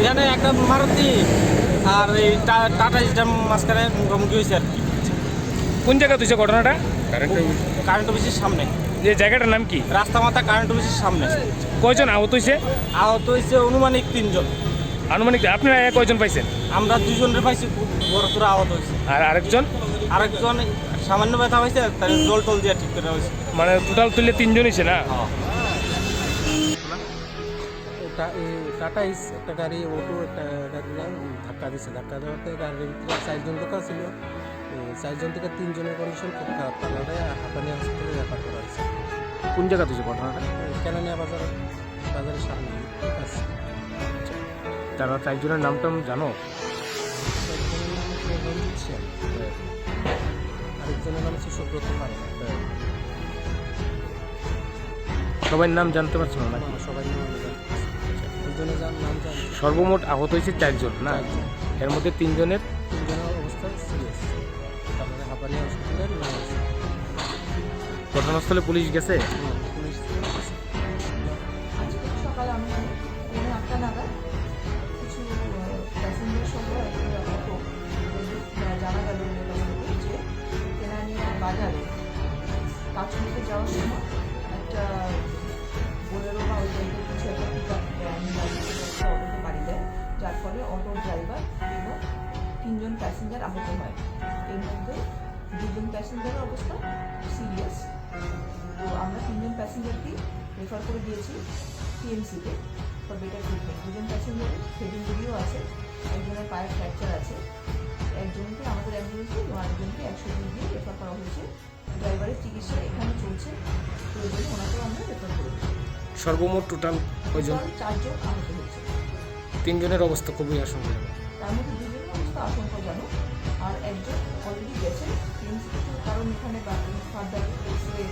এখানে একটা মারুতি আর এই টাটা স্ট্যাম্প মাঝখানে মুখোমুখি হয়েছে আর কি। কোন জায়গা তুইছে ঘটনাটা? কারেন্ট অফিসের সামনে। যে জায়গাটার নাম কি? রাস্তা মাথা কারেন্ট অফিসের সামনে। কয়জন আহত হয়েছে? আহত হয়েছে অনুমানিক 3 জন। আনুমানিক আপনারা কয়জন পাইছেন? আমরা 2 জনের পাইছি, বড় তোরা আহত হয়েছে। আর আরেকজন সামান্য ব্যথা হয়েছে, তার জল টল দিয়ে ঠিক করে হয়েছে। মানে টোটাল তুললে 3 জন হয়েছে না? টাটা ইস একটা গাড়ি, অটো একটা গাড়ি ধাক্কা দিচ্ছে। ধাক্কা দেওয়াতে গাড়ির ভিতরে 4 জন লোক ছিল। 4 জন থেকে 3 জনের কন্ডিশন খুব খারাপ। তাহলে হাঁপানিয়া হসপিটালে রেফার করা হয়েছে। কোন জায়গা তুইছে ঘটনাটা? কেনানিয়া বাজারের সামনে আছে। তারা 4 জনের নামটা জানো? একজনের নাম হচ্ছে রঞ্জিত সেন, আরেকজনের নাম হচ্ছে সুব্রত পাড়া। সবাই নাম জানতে পারছো না নাকি? সবাই নাম জানতে। সর্বমোট আহত হয়েছে 4 জন না? এর মধ্যে 3 জনের অবস্থা সিরিয়াস। তারপরে হাঁপানিয়া হসপিটালে নেওয়া হয়েছে। ঘটনাস্থলে পুলিশ গেছে? পুলিশ আজকে সকালে আমি 8টা নাগাদ কিছু প্যাসেঞ্জার সহ একটা অটো জানা গেল যে কেনানিয়া বাজারে কাজ করতে যাওয়ার সময় একটা বোলেরো বা ওই টাইপের কিছু একটা পিকআপ অটোকে বাড়ি দেয়, যার ফলে অটো ড্রাইভার এবং 3 জন প্যাসেঞ্জার আহত হয়। এর মধ্যে 2 জন প্যাসেঞ্জারের অবস্থা সিরিয়াস। তো আমরা 3 জন প্যাসেঞ্জারকেই রেফার করে দিয়েছি টিএমসিতে ফর বেটার ট্রিটমেন্ট। 2 জন প্যাসেঞ্জারের হেড ইঞ্জুরিও আছে, একজনের পায়ের ফ্র্যাকচার আছে, একজনকে আমাদের অ্যাম্বুলেন্সে এবং আরেকজনকে 102 দিয়ে রেফার করা হয়েছে। ড্রাইভারের চিকিৎসা এখানে চলছে, প্রয়োজনে ওনাকেও আমরা রেফার করে দিচ্ছি। সর্বমোট টোটাল কয়জন? 4 জন আহত হয়েছে। 3 জনের অবস্থা খুবই আশঙ্কাজনক। তার মধ্যে 2 জনের অবস্থা আশঙ্কাজনক, আর একজন অলরেডি গেছেন টিএমসিতে, কারণ এখানে ফার্দার এক্সরে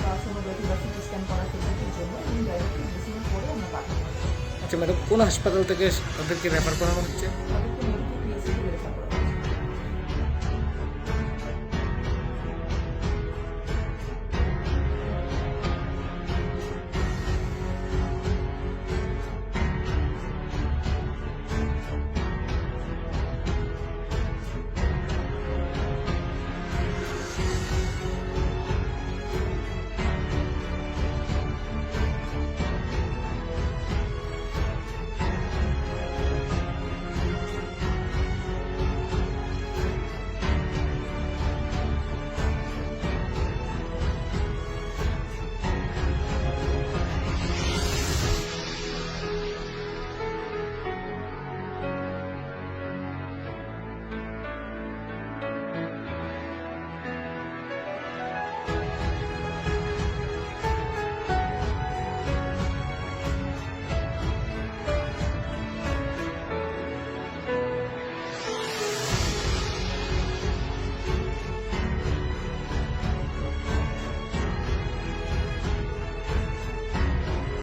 বা সোনোগ্রাফি বা সিটি স্ক্যান করার ফেসিলিটির জন্য এবং ড্রাইভারকে রিসিভ করে আমরা পাঠানো। আচ্ছা ম্যাডাম, কোন হাসপাতাল থেকে তাদেরকে রেফার করানো হচ্ছে? তাদেরকে